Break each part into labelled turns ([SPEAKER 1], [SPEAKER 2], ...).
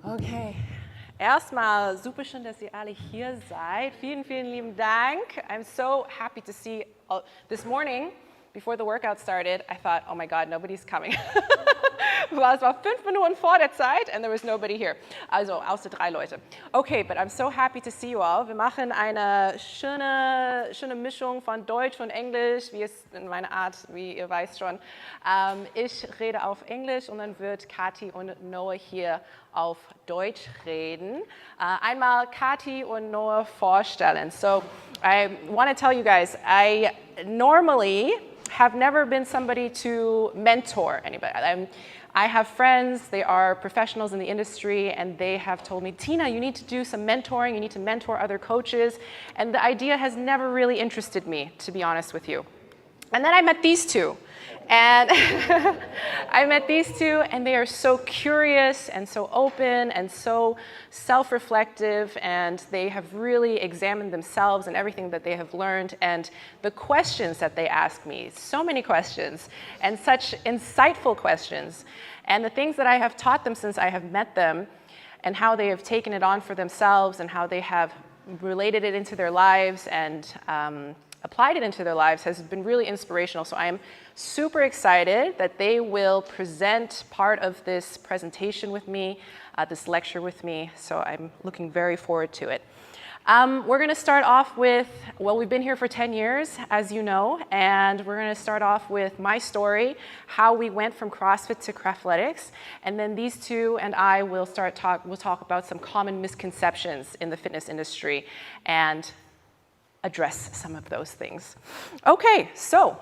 [SPEAKER 1] Okay, erstmal super schön, dass ihr alle hier seid. Vielen, vielen lieben Dank. I'm so happy to see this morning, before the workout started, I thought, oh my God, nobody's coming. Es war 5 Minuten vor der Zeit and there was nobody here. Also, außer 3 Leute. Okay, but I'm so happy to see you all. Wir machen eine schöne Mischung von Deutsch und Englisch, wie es in meiner Art, wie ihr weißt schon. Ich rede auf Englisch und dann wird Kathi und Noah hier auf Deutsch reden. Einmal Kathi und Noah vorstellen. So, I want to tell you guys, I normally have never been somebody to mentor anybody. I have friends, they are professionals in the industry, and they have told me, Tina, you need to do some mentoring, you need to mentor other coaches, and the idea has never really interested me, to be honest with you. And then I met these two, and and they are so curious and so open and so self-reflective, and they have really examined themselves and everything that they have learned, and the questions that they ask me, so many questions, and such insightful questions, and the things that I have taught them since I have met them, and how they have taken it on for themselves, and how they have related it into their lives, and applied it into their lives has been really inspirational. So I am super excited that they will present part of this presentation with me, this lecture with me. So I'm looking very forward to it. We're going to start off with, well, we've been here for 10 years, as you know, and we're going to start off with my story, how we went from CrossFit to Kraftletics, and then these two and I will talk about some common misconceptions in the fitness industry and address some of those things. Okay, so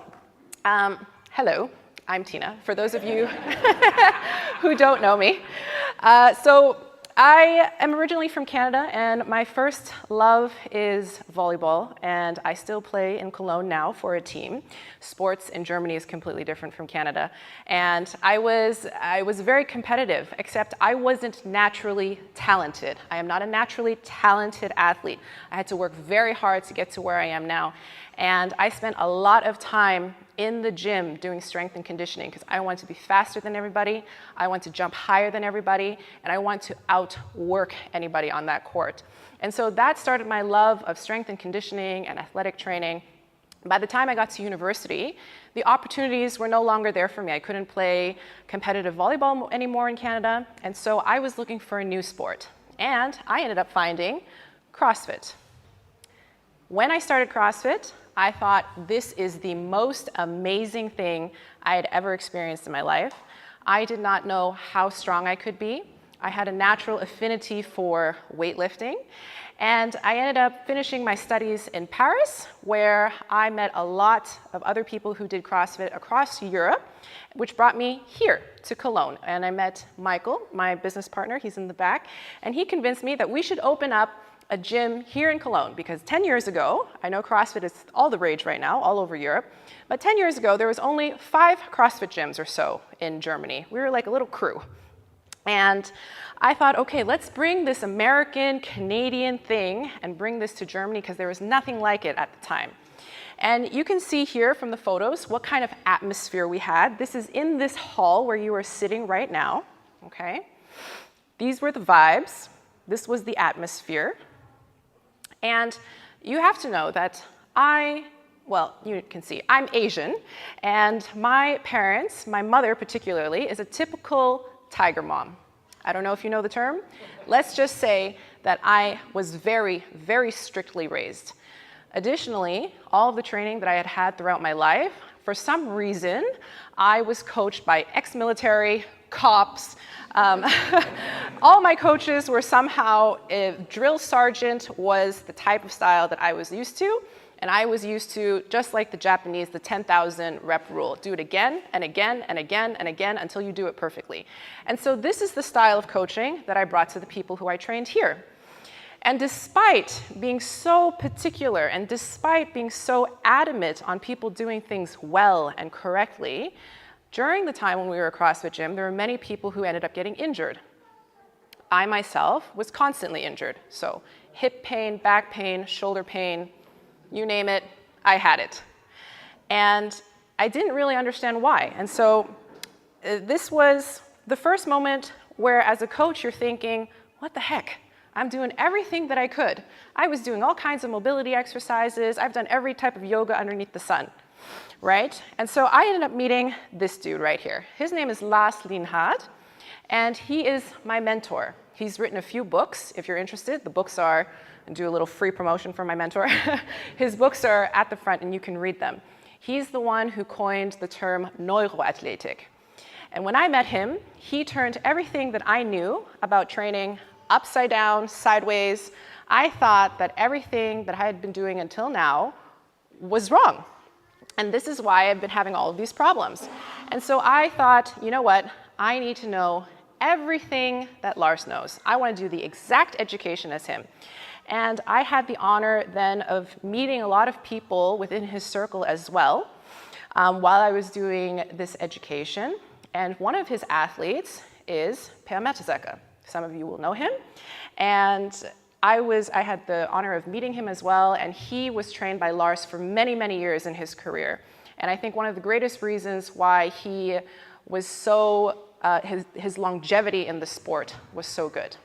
[SPEAKER 1] hello, I'm Tina, for those of you who don't know me. So I am originally from Canada, and my first love is volleyball, and I still play in Cologne now for a team. Sports in Germany is completely different from Canada, and I was very competitive, except I wasn't naturally talented. I am not a naturally talented athlete. I had to work very hard to get to where I am now, and I spent a lot of time in the gym doing strength and conditioning because I want to be faster than everybody, I want to jump higher than everybody, and I want to outwork anybody on that court. And so that started my love of strength and conditioning and athletic training. By the time I got to university, the opportunities were no longer there for me. I couldn't play competitive volleyball anymore in Canada, and so I was looking for a new sport. And I ended up finding CrossFit. When I started CrossFit, I thought this is the most amazing thing I had ever experienced in my life. I did not know how strong I could be. I had a natural affinity for weightlifting, and I ended up finishing my studies in Paris, where I met a lot of other people who did CrossFit across Europe, which brought me here to Cologne. And I met Michael, my business partner, he's in the back, and he convinced me that we should open up a gym here in Cologne, because 10 years ago, I know CrossFit is all the rage right now, all over Europe, but 10 years ago, there was only 5 CrossFit gyms or so in Germany. We were like a little crew. And I thought, okay, let's bring this American, Canadian thing and bring this to Germany, because there was nothing like it at the time. And you can see here from the photos what kind of atmosphere we had. This is in this hall where you are sitting right now, okay? These were the vibes. This was the atmosphere. And you have to know that well, you can see, I'm Asian, and my parents, my mother particularly, is a typical tiger mom. I don't know if you know the term. Let's just say that I was very, very strictly raised. Additionally, all of the training that I had had throughout my life, for some reason, I was coached by ex-military, cops. All my coaches were somehow, drill sergeant was the type of style that I was used to, and I was used to, just like the Japanese, the 10,000 rep rule. Do it again and again and again and again until you do it perfectly. And so this is the style of coaching that I brought to the people who I trained here. And despite being so particular and despite being so adamant on people doing things well and correctly, during the time when we were a CrossFit gym, there were many people who ended up getting injured. I myself was constantly injured. So hip pain, back pain, shoulder pain, you name it, I had it. And I didn't really understand why. And so this was the first moment where as a coach you're thinking, what the heck? I'm doing everything that I could. I was doing all kinds of mobility exercises. I've done every type of yoga underneath the sun, right? And so I ended up meeting this dude right here. His name is Lars Linhart, and he is my mentor. He's written a few books, if you're interested. The books are, and do a little free promotion for my mentor. His books are at the front and you can read them. He's the one who coined the term Neuro-Athletik. And when I met him, he turned everything that I knew about training upside down, sideways. I thought that everything that I had been doing until now was wrong. And this is why I've been having all of these problems. And so I thought, you know what? I need to know everything that Lars knows. I want to do the exact education as him. And I had the honor then of meeting a lot of people within his circle as well while I was doing this education. And one of his athletes is Per Mertesacker. Some of you will know him. And I had the honor of meeting him as well, and he was trained by Lars for many, many years in his career. And I think one of the greatest reasons why he was so, his longevity in the sport was so good.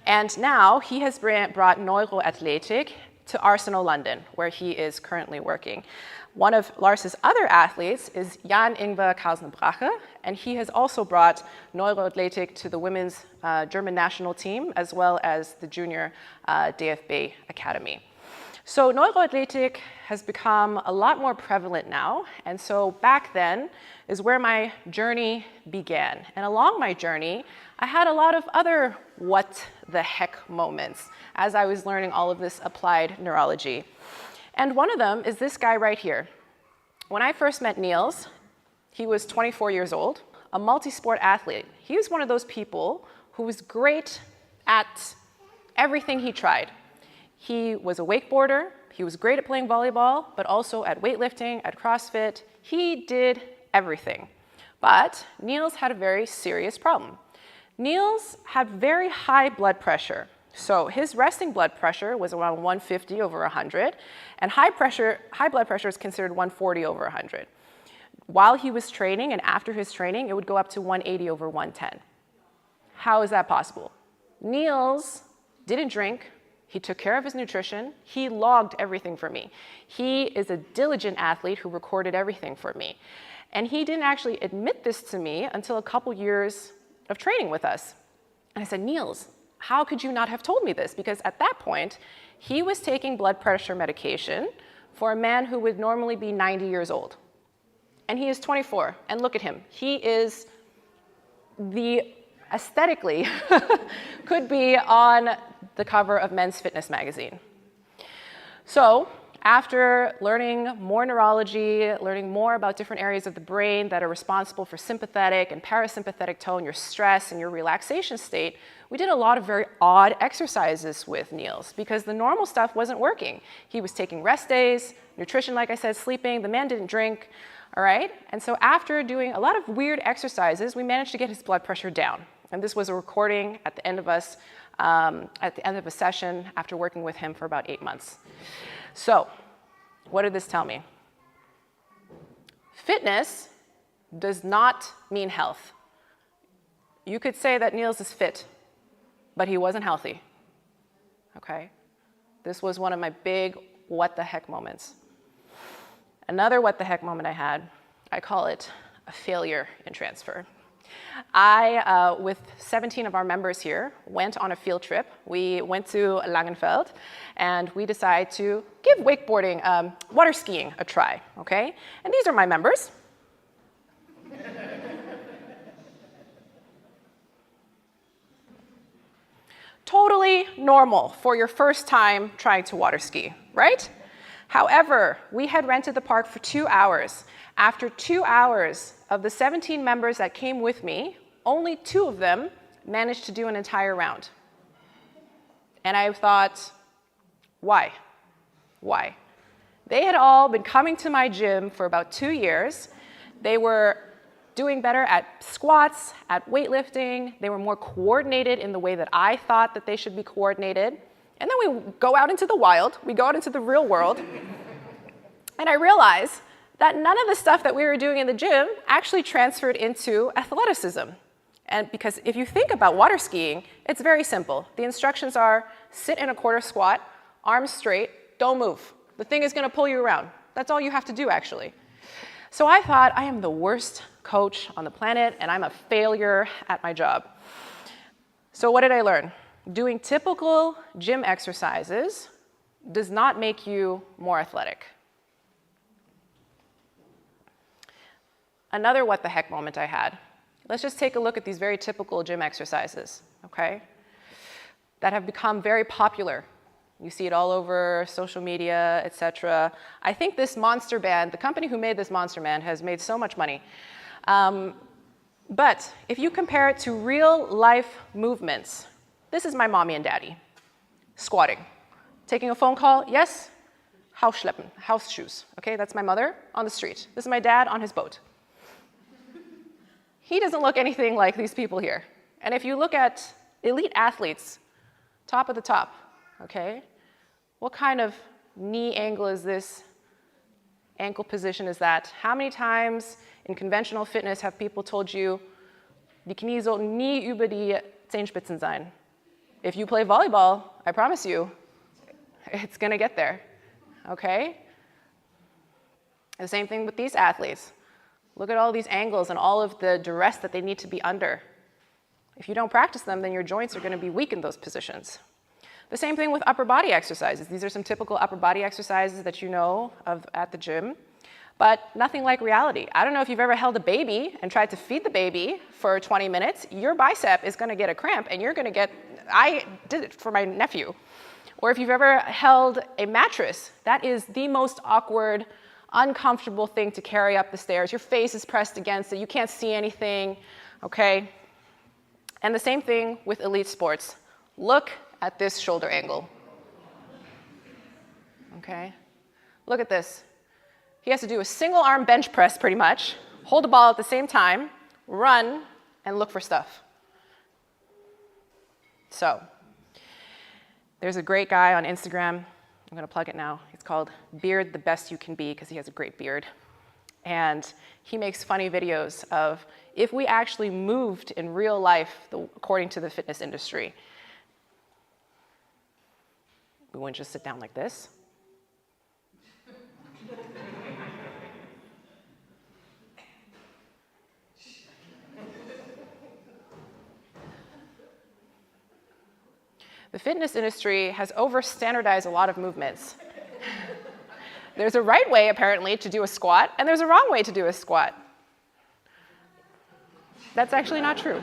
[SPEAKER 1] And now he has brought Neuroathletik to Arsenal London, where he is currently working. One of Lars's other athletes is Jan-Ingwer Kausner-Brache, and he has also brought Neuroathletik to the women's German national team, as well as the junior DFB academy. So Neuroathletik has become a lot more prevalent now, and so back then is where my journey began. And along my journey, I had a lot of other what the heck moments as I was learning all of this applied neurology. And one of them is this guy right here. When I first met Niels, he was 24 years old, a multi-sport athlete. He was one of those people who was great at everything he tried. He was a wakeboarder, he was great at playing volleyball, but also at weightlifting, at CrossFit. He did everything. But Niels had a very serious problem. Niels had very high blood pressure. So his resting blood pressure was around 150 over 100, and high blood pressure is considered 140 over 100. While he was training and after his training, it would go up to 180 over 110. How is that possible? Niels didn't drink. He took care of his nutrition. He logged everything for me. He is a diligent athlete who recorded everything for me. And he didn't actually admit this to me until a couple years of training with us. And I said, Niels, how could you not have told me this? Because at that point, he was taking blood pressure medication for a man who would normally be 90 years old. And he is 24. And look at him. He is aesthetically could be on the cover of Men's Fitness magazine. So after learning more neurology, learning more about different areas of the brain that are responsible for sympathetic and parasympathetic tone, your stress and your relaxation state, we did a lot of very odd exercises with Niels because the normal stuff wasn't working. He was taking rest days, nutrition, like I said, sleeping. The man didn't drink, all right? And so after doing a lot of weird exercises, we managed to get his blood pressure down. And this was a recording at the end of a session after working with him for about 8 months. So, what did this tell me? Fitness does not mean health. You could say that Niels is fit, but he wasn't healthy, okay? This was one of my big what the heck moments. Another what the heck moment I had, I call it a failure in transfer. I, with 17 of our members here, went on a field trip. We went to Langenfeld, and we decided to give wakeboarding, water skiing a try, okay? And these are my members. Totally normal for your first time trying to water ski, right? However, we had rented the park for 2 hours. After 2 hours of the 17 members that came with me, only 2 of them managed to do an entire round. And I thought, why? Why? They had all been coming to my gym for about 2 years. They were doing better at squats, at weightlifting. They were more coordinated in the way that I thought that they should be coordinated. And then we go out into the wild, we go out into the real world, and I realized that none of the stuff that we were doing in the gym actually transferred into athleticism. And because if you think about water skiing, it's very simple. The instructions are sit in a quarter squat, arms straight, don't move. The thing is going to pull you around. That's all you have to do, actually. So I thought, I am the worst coach on the planet, and I'm a failure at my job. So what did I learn? Doing typical gym exercises does not make you more athletic. Another what the heck moment I had. Let's just take a look at these very typical gym exercises, okay, that have become very popular. You see it all over social media, etc. I think this Monster Band, the company who made this Monster Band, has made so much money. But if you compare it to real life movements, this is my mommy and daddy. Squatting. Taking a phone call, yes. Hausschleppen, house shoes. Okay, that's my mother on the street. This is my dad on his boat. He doesn't look anything like these people here. And if you look at elite athletes, top of the top, okay, what kind of knee angle is this? Ankle position is that? How many times in conventional fitness have people told you, die Knie sollten nie über die Zehenspitzen sein? If you play volleyball, I promise you, it's going to get there, okay? The same thing with these athletes. Look at all these angles and all of the duress that they need to be under. If you don't practice them, then your joints are going to be weak in those positions. The same thing with upper body exercises. These are some typical upper body exercises that you know of at the gym, but nothing like reality. I don't know if you've ever held a baby and tried to feed the baby for 20 minutes. Your bicep is going to get a cramp, and you're going to get, I did it for my nephew. Or if you've ever held a mattress, that is the most awkward, uncomfortable thing to carry up the stairs. Your face is pressed against it. You can't see anything, okay? And the same thing with elite sports. Look at this shoulder angle, okay? Look at this. He has to do a single arm bench press pretty much, hold the ball at the same time, run, and look for stuff. So, there's a great guy on Instagram. I'm going to plug it now. It's called Beard the Best You Can Be because he has a great beard. And he makes funny videos of if we actually moved in real life according to the fitness industry. We wouldn't just sit down like this. The fitness industry has over-standardized a lot of movements. There's a right way, apparently, to do a squat, and there's a wrong way to do a squat. That's actually not true.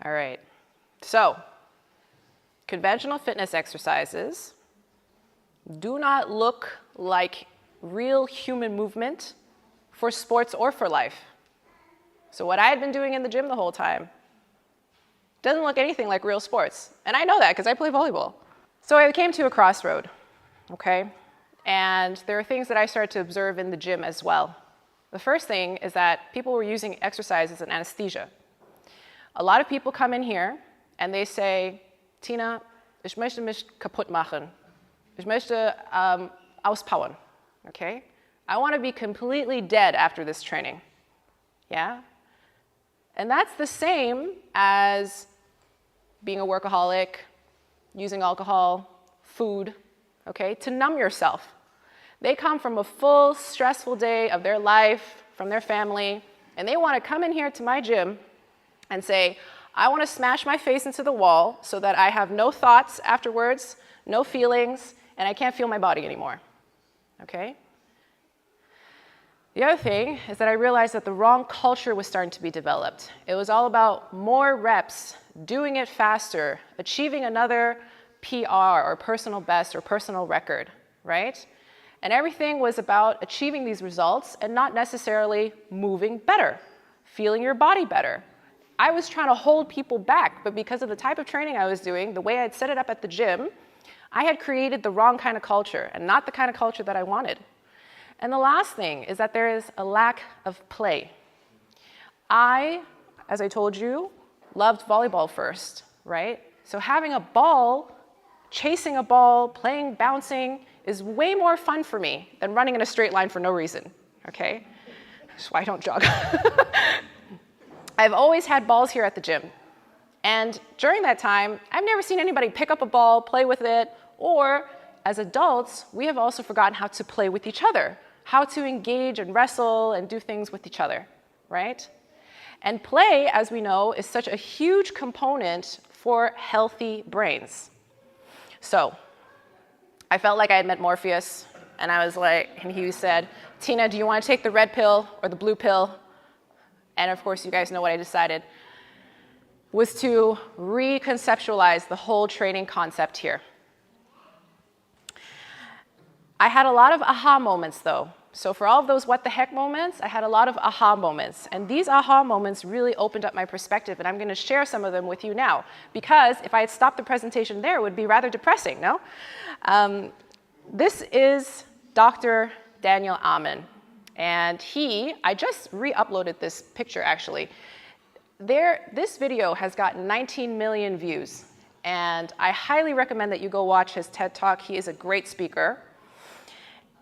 [SPEAKER 1] All right. So, conventional fitness exercises do not look like real human movement for sports or for life. So what I had been doing in the gym the whole time doesn't look anything like real sports. And I know that because I play volleyball. So I came to a crossroad, okay? And there are things that I started to observe in the gym as well. The first thing is that people were using exercise as an anesthesia. A lot of people come in here and they say, Tina, ich möchte mich kaputt machen. Ich möchte auspowern, okay? I want to be completely dead after this training, yeah? And that's the same as being a workaholic, using alcohol, food, okay, to numb yourself. They come from a full, stressful day of their life, from their family, and they want to come in here to my gym and say, I want to smash my face into the wall so that I have no thoughts afterwards, no feelings, and I can't feel my body anymore, okay? The other thing is that I realized that the wrong culture was starting to be developed. It was all about more reps, doing it faster, achieving another PR or personal best or personal record, right? And everything was about achieving these results and not necessarily moving better, feeling your body better. I was trying to hold people back, but because of the type of training I was doing, the way I'd set it up at the gym, I had created the wrong kind of culture and not the kind of culture that I wanted. And the last thing is that there is a lack of play. I, as I told you, loved volleyball first, right? So having a ball, chasing a ball, playing, bouncing is way more fun for me than running in a straight line for no reason, okay? That's why I don't jog. I've always had balls here at the gym. And during that time, I've never seen anybody pick up a ball, play with it, or as adults, we have also forgotten how to play with each other, how to engage and wrestle and do things with each other, right? And play, as we know, is such a huge component for healthy brains. So I felt like I had met Morpheus, and I was like, and he said, Tina, do you want to take the red pill or the blue pill? And of course, you guys know what I decided was to reconceptualize the whole training concept here. I had a lot of aha moments though. So for all of those what the heck moments, I had a lot of aha moments. And these aha moments really opened up my perspective, and I'm going to share some of them with you now. Because if I had stopped the presentation there, it would be rather depressing, no? This is Dr. Daniel Amen. And I just re-uploaded this picture actually. This video has gotten 19 million views. And I highly recommend that you go watch his TED Talk. He is a great speaker.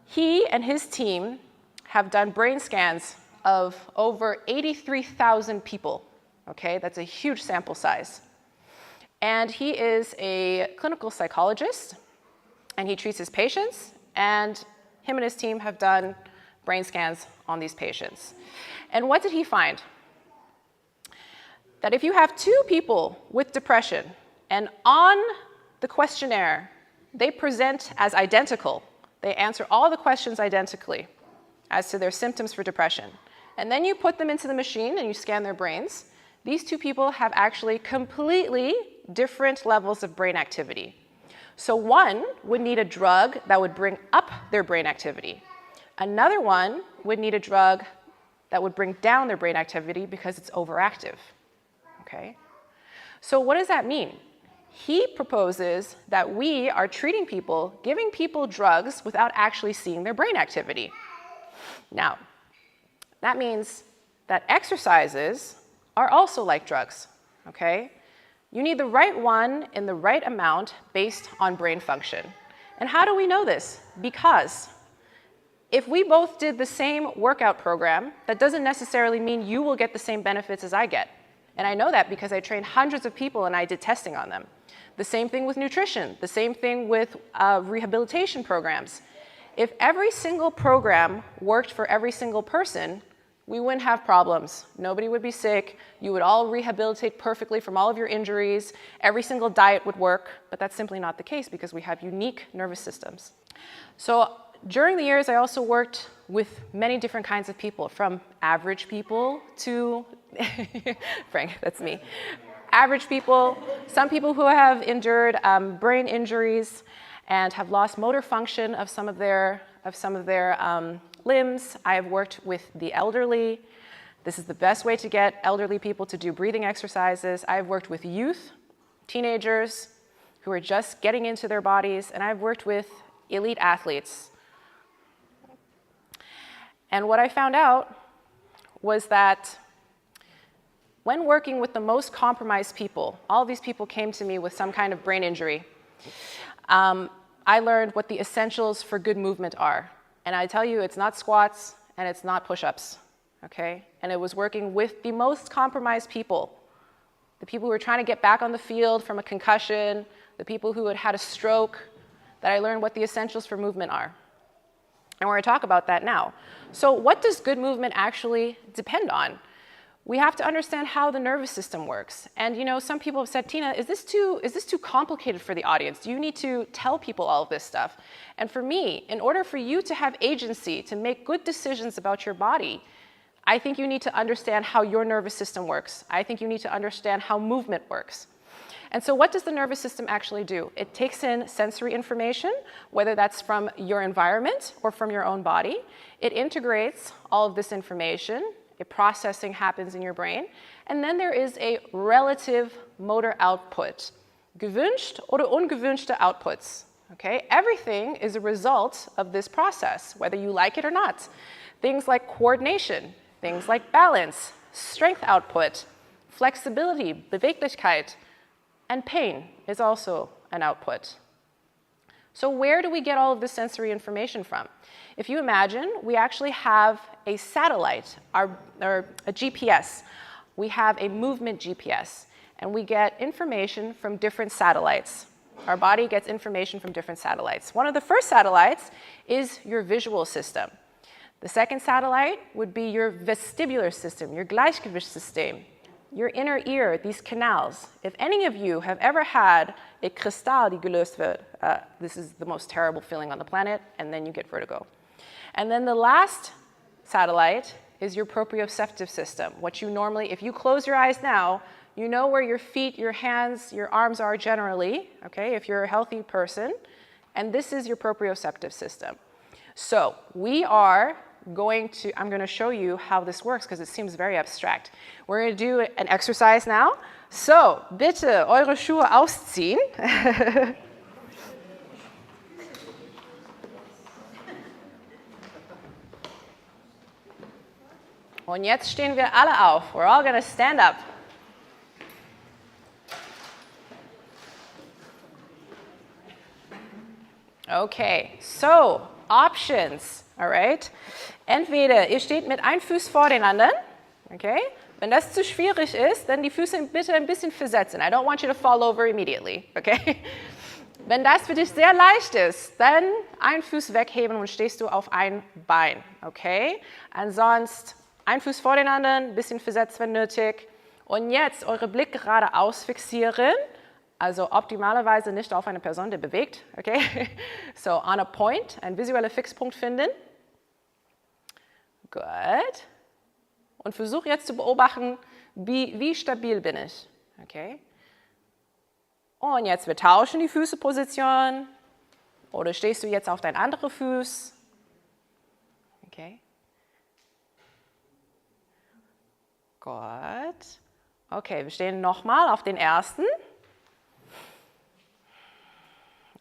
[SPEAKER 1] He and his team have done brain scans of over 83,000 people, okay? That's a huge sample size. And he is a clinical psychologist, and he treats his patients, and him and his team have done brain scans on these patients. And what did he find? That if you have two people with depression, and on the questionnaire, they present as identical, they answer all the questions identically as to their symptoms for depression. And then you put them into the machine and you scan their brains. These two people have actually completely different levels of brain activity. So one would need a drug that would bring up their brain activity. Another one would need a drug that would bring down their brain activity because it's overactive, okay? So what does that mean? He proposes that we are treating people, giving people drugs without actually seeing their brain activity. Now, that means that exercises are also like drugs, okay? You need the right one in the right amount based on brain function. And how do we know this? Because if we both did the same workout program, that doesn't necessarily mean you will get the same benefits as I get. And I know that because I trained hundreds of people and I did testing on them. The same thing with nutrition, the same thing with rehabilitation programs. If every single program worked for every single person, we wouldn't have problems. Nobody would be sick. You would all rehabilitate perfectly from all of your injuries. Every single diet would work, but that's simply not the case because we have unique nervous systems. So during the years, I also worked with many different kinds of people, from average people to, Frank, that's me. Average people, some people who have endured brain injuries and have lost motor function of some of their limbs. I have worked with the elderly. This is the best way to get elderly people to do breathing exercises. I've worked with youth, teenagers who are just getting into their bodies, and I've worked with elite athletes. And what I found out was that when working with the most compromised people, all of these people came to me with some kind of brain injury. I learned what the essentials for good movement are. And I tell you, it's not squats and it's not push-ups, okay? And it was working with the most compromised people, the people who were trying to get back on the field from a concussion, the people who had had a stroke, that I learned what the essentials for movement are. And we're going to talk about that now. So what does good movement actually depend on? We have to understand how the nervous system works. And you know, some people have said, Tina, is this too complicated for the audience? Do you need to tell people all of this stuff? And for me, in order for you to have agency, to make good decisions about your body, I think you need to understand how your nervous system works. I think you need to understand how movement works. And so what does the nervous system actually do? It takes in sensory information, whether that's from your environment or from your own body. It integrates all of this information. A processing happens in your brain. And then there is a relative motor output. Gewünscht oder ungewünschte outputs. Okay? Everything is a result of this process, whether you like it or not. Things like coordination, things like balance, strength output, flexibility, Beweglichkeit, and pain is also an output. So where do we get all of this sensory information from? If you imagine, we actually have a satellite, or a GPS. We have a movement GPS, and we get information from different satellites. Our body gets information from different satellites. One of the first satellites is your visual system. The second satellite would be your vestibular system, your Gleichgewichtssystem, your inner ear, these canals. If any of you have ever had a Kristall die gelöst wird, this is the most terrible feeling on the planet, and then you get vertigo. And then the last satellite is your proprioceptive system. What you normally, if you close your eyes now, you know where your feet, your hands, your arms are generally, okay, if you're a healthy person, and this is your proprioceptive system. So we are going to, I'm going to show you how this works because it seems very abstract. We're going to do an exercise now. So, bitte eure Schuhe ausziehen. Und jetzt stehen wir alle auf. We're all going to stand up. Okay, so options, all right? Entweder ihr steht mit einem Fuß vor den anderen, okay? Wenn das zu schwierig ist, dann die Füße bitte ein bisschen versetzen. I don't want you to fall over immediately, okay? Wenn das für dich sehr leicht ist, dann einen Fuß wegheben und stehst du auf ein Bein, okay? Ansonsten ein Fuß vor den anderen, ein bisschen versetzt, wenn nötig. Und jetzt eure Blick geradeaus fixieren. Also optimalerweise nicht auf eine Person, die bewegt, okay? So, on a point, ein visueller Fixpunkt finden. Gut. Und versuch jetzt zu beobachten, wie stabil bin ich, okay? Und jetzt, wir tauschen die Füßeposition. Oder stehst du jetzt auf dein anderer Fuß? Okay. Gut. Okay, wir stehen nochmal auf den ersten.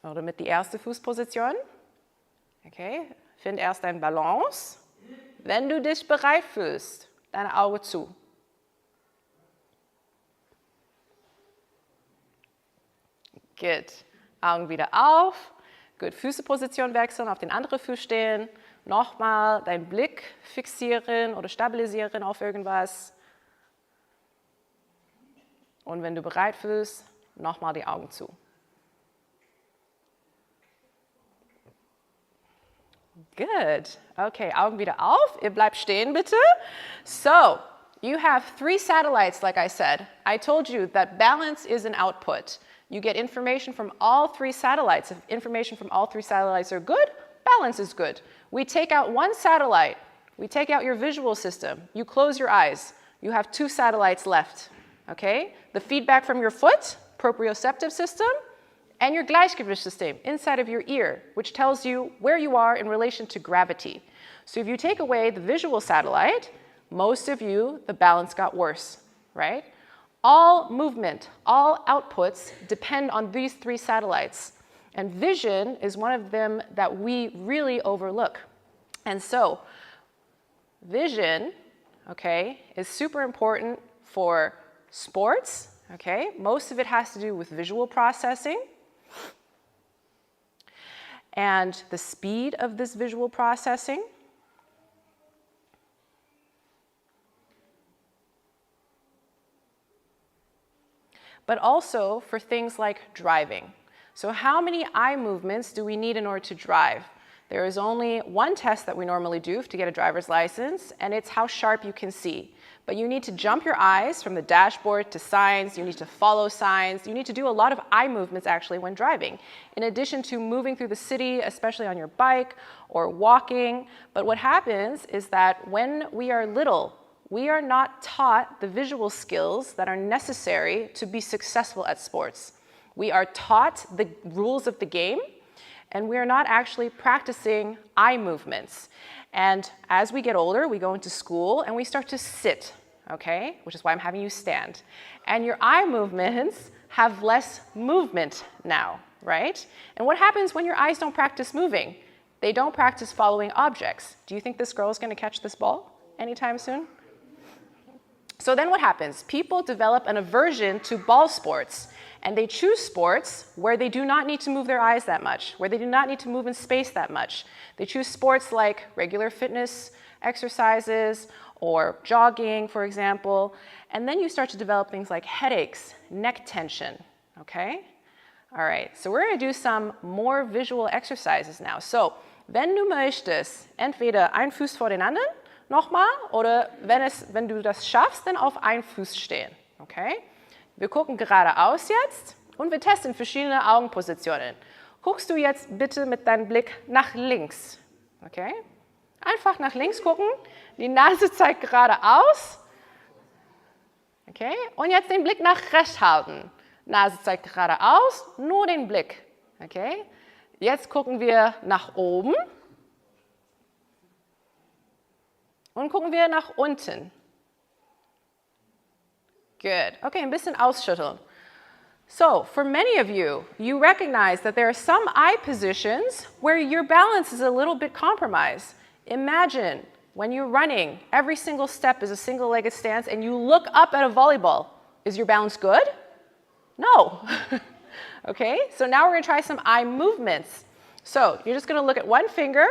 [SPEAKER 1] Oder mit die erste Fußposition. Okay, find erst deine Balance. Wenn du dich bereit fühlst, deine Augen zu. Gut, Augen wieder auf. Gut, Füßeposition wechseln, auf den anderen Fuß stehen. Nochmal deinen Blick fixieren oder stabilisieren auf irgendwas. Und wenn du bereit fühlst, nochmal die Augen zu. Good. Okay, Augen wieder auf. Ihr bleibt stehen, bitte. So, you have 3 satellites, like I said. I told you that balance is an output. You get information from all 3 satellites. If information from all 3 satellites are good, balance is good. We take out one satellite. We take out your visual system. You close your eyes. You have 2 satellites left. Okay? The feedback from your foot, proprioceptive system, and your Gleichgewichtssystem inside of your ear, which tells you where you are in relation to gravity. So if you take away the visual satellite, most of you, the balance got worse, right? All movement, all outputs depend on these 3 satellites. And vision is one of them that we really overlook. And so vision, okay, is super important for sports, okay? Most of it has to do with visual processing. And the speed of this visual processing. But also for things like driving. So how many eye movements do we need in order to drive? There is only one test that we normally do to get a driver's license, and it's how sharp you can see. But you need to jump your eyes from the dashboard to signs, you need to follow signs, you need to do a lot of eye movements actually when driving, in addition to moving through the city, especially on your bike or walking. But what happens is that when we are little, we are not taught the visual skills that are necessary to be successful at sports. We are taught the rules of the game, and we are not actually practicing eye movements. And as we get older, we go into school and we start to sit, okay? Which is why I'm having you stand. And your eye movements have less movement now, right? And what happens when your eyes don't practice moving? They don't practice following objects. Do you think this girl is going to catch this ball anytime soon? So then what happens? People develop an aversion to ball sports, and they choose sports where they do not need to move their eyes that much, where they do not need to move in space that much. They choose sports like regular fitness exercises or jogging, for example, and then you start to develop things like headaches, neck tension, okay? All right, so we're going to do some more visual exercises now. So, wenn du möchtest, entweder ein Fuß vor den anderen, nochmal, oder wenn du das schaffst, dann auf einen Fuß stehen, okay? Wir gucken geradeaus jetzt und wir testen verschiedene Augenpositionen. Guckst du jetzt bitte mit deinem Blick nach links, okay? Einfach nach links gucken, die Nase zeigt geradeaus, okay? Und jetzt den Blick nach rechts halten. Nase zeigt geradeaus, nur den Blick, okay? Jetzt gucken wir nach oben und gucken wir nach unten. Good. Okay, ein bisschen ausschütteln. So, for many of you, you recognize that there are some eye positions where your balance is a little bit compromised. Imagine when you're running, every single step is a single-legged stance and you look up at a volleyball. Is your balance good? No. Okay, so now we're going to try some eye movements. So, you're just going to look at one finger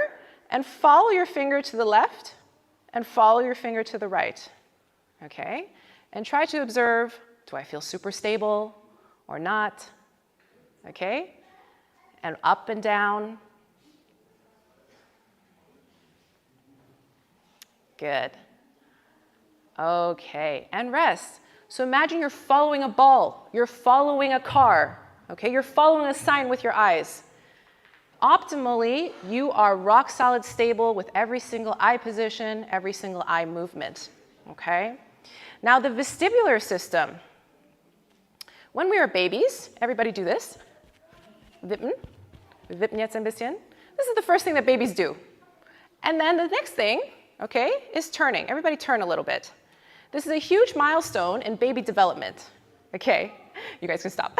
[SPEAKER 1] and follow your finger to the left and follow your finger to the right. Okay? And try to observe, do I feel super stable or not? Okay? And up and down. Good. Okay, and rest. So imagine you're following a ball, you're following a car, okay? You're following a sign with your eyes. Optimally, you are rock solid stable with every single eye position, every single eye movement, okay? Now the vestibular system. When we are babies, everybody do this. Wippen. Wir wippen jetzt ein bisschen. This is the first thing that babies do. And then the next thing, okay, is turning. Everybody turn a little bit. This is a huge milestone in baby development. Okay, you guys can stop.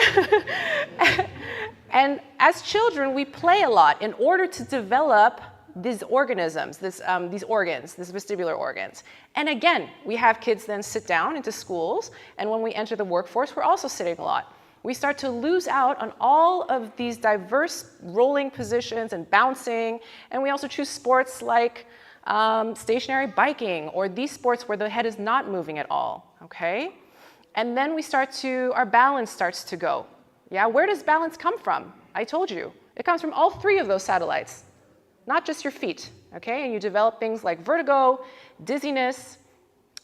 [SPEAKER 1] And as children, we play a lot in order to develop these organisms, these organs, these vestibular organs. And again, we have kids then sit down into schools, and when we enter the workforce, we're also sitting a lot. We start to lose out on all of these diverse rolling positions and bouncing, and we also choose sports like stationary biking, or these sports where the head is not moving at all, okay? And then our balance starts to go. Yeah, where does balance come from? I told you, it comes from all three of those satellites, not just your feet, okay? And you develop things like vertigo, dizziness.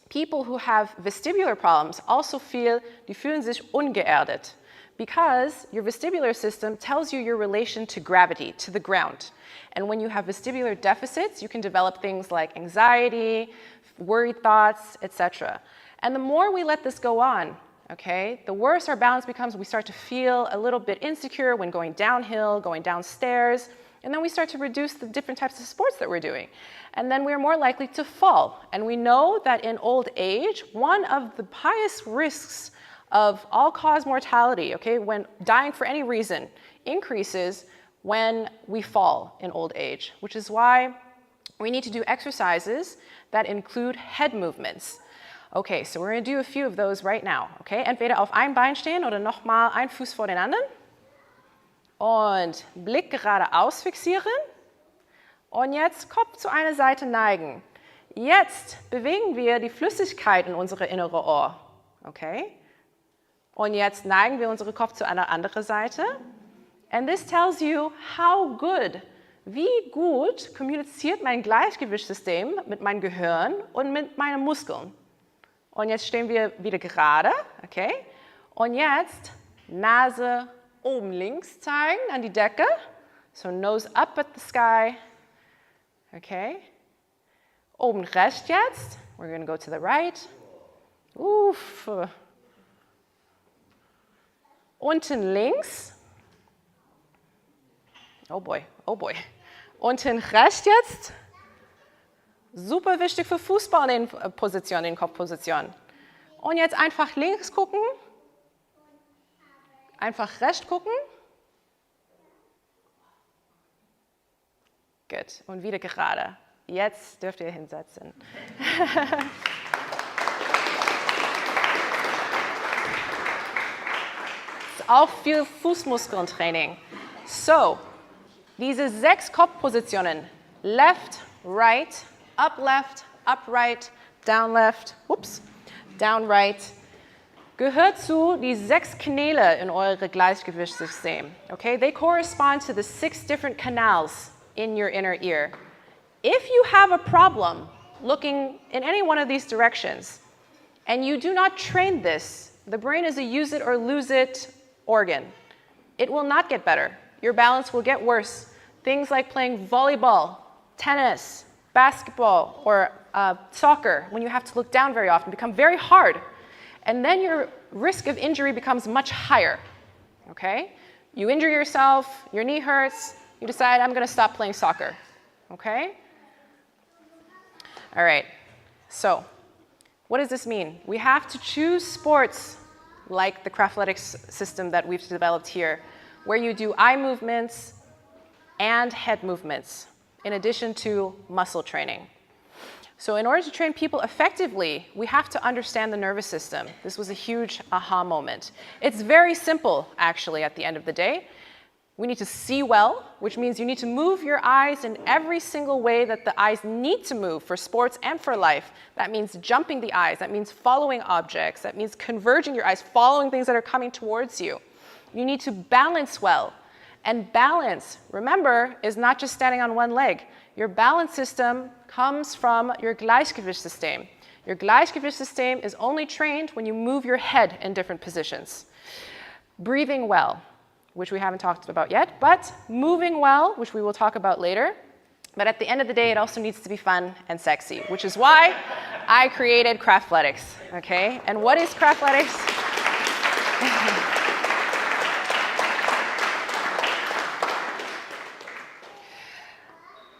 [SPEAKER 1] People who have vestibular problems also die fühlen sich ungeerdet, because your vestibular system tells you your relation to gravity, to the ground. And when you have vestibular deficits, you can develop things like anxiety, worried thoughts, etc. And the more we let this go on, okay, the worse our balance becomes. We start to feel a little bit insecure when going downhill, going downstairs, and then we start to reduce the different types of sports that we're doing. And then we're more likely to fall. And we know that in old age, one of the highest risks of all-cause mortality, okay, when dying for any reason, increases when we fall in old age, which is why we need to do exercises that include head movements. Okay, so we're going to do a few of those right now, okay? Entweder auf ein Bein stehen oder nochmal ein Fuß vor den anderen. Und Blick geradeaus fixieren. Und jetzt Kopf zu einer Seite neigen. Jetzt bewegen wir die Flüssigkeit in unsere innere Ohr, okay? Und jetzt neigen wir unseren Kopf zu einer anderen Seite. And this tells you how good, wie gut kommuniziert mein Gleichgewichtssystem mit meinem Gehirn und mit meinen Muskeln. Und jetzt stehen wir wieder gerade, okay? Und jetzt Nase oben links zeigen an die Decke. So nose up at the sky, okay? Oben rechts jetzt. We're going to go to the right. Uff. Unten links. Oh boy, oh boy. Unten rechts jetzt. Super wichtig für Fußball in den Positionen, in Kopfpositionen. Und jetzt einfach links gucken. Einfach rechts gucken. Gut. Und wieder gerade. Jetzt dürft ihr hinsetzen. auch viel Fußmuskeltraining. So, diese 6 Kopfpositionen, left, right, up, right, down, right, gehört zu die 6 Kanäle in eure Gleichgewichtssystem. Okay, they correspond to the 6 different canals in your inner ear. If you have a problem looking in any one of these directions, and you do not train this, the brain is a use it or lose it organ. It will not get better. Your balance will get worse. Things like playing volleyball, tennis, basketball, or soccer, when you have to look down very often, become very hard. And then your risk of injury becomes much higher. Okay? You injure yourself, your knee hurts, you decide, I'm going to stop playing soccer. Okay? All right. So, what does this mean? We have to choose sports like the Kraftletics system that we've developed here, where you do eye movements and head movements, in addition to muscle training. So in order to train people effectively, we have to understand the nervous system. This was a huge aha moment. It's very simple, actually, at the end of the day. We need to see well, which means you need to move your eyes in every single way that the eyes need to move for sports and for life. That means jumping the eyes. That means following objects. That means converging your eyes, following things that are coming towards you. You need to balance well. And balance, remember, is not just standing on one leg. Your balance system comes from your Gleichgewichtssystem. Your Gleichgewichtssystem is only trained when you move your head in different positions. Breathing well, which we haven't talked about yet, but moving well, which we will talk about later. But at the end of the day, it also needs to be fun and sexy, which is why I created Kraftletics, okay? And what is Kraftletics?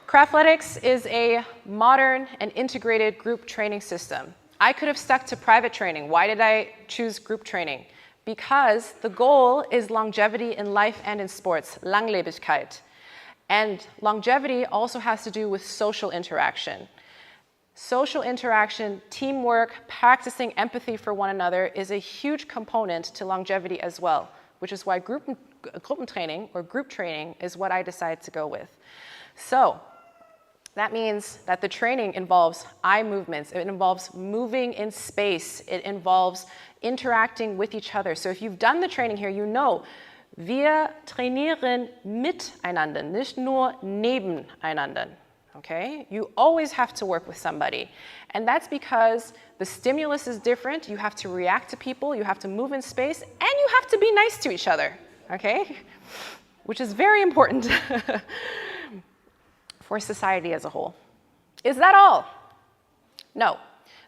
[SPEAKER 1] Kraftletics is a modern and integrated group training system. I could have stuck to private training. Why did I choose group training? Because the goal is longevity in life and in sports, Langlebigkeit. And longevity also has to do with social interaction. Social interaction, teamwork, practicing empathy for one another is a huge component to longevity as well, which is why Gruppentraining or group training is what I decided to go with. So, that means that the training involves eye movements. It involves moving in space. It involves interacting with each other. So if you've done the training here, you know, wir trainieren miteinander, nicht nur nebeneinander. Okay? You always have to work with somebody. And that's because the stimulus is different. You have to react to people. You have to move in space. And you have to be nice to each other. Okay? Which is very important. For society as a whole. Is that all? No.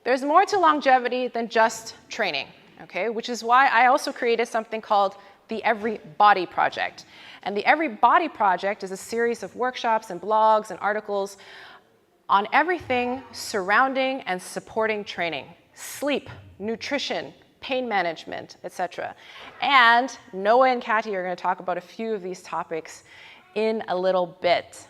[SPEAKER 1] There's more to longevity than just training, okay? Which is why I also created something called the Every Body Project. And the Every Body Project is a series of workshops and blogs and articles on everything surrounding and supporting training. Sleep, nutrition, pain management, etc. And Noah and Katty are going to talk about a few of these topics in a little bit.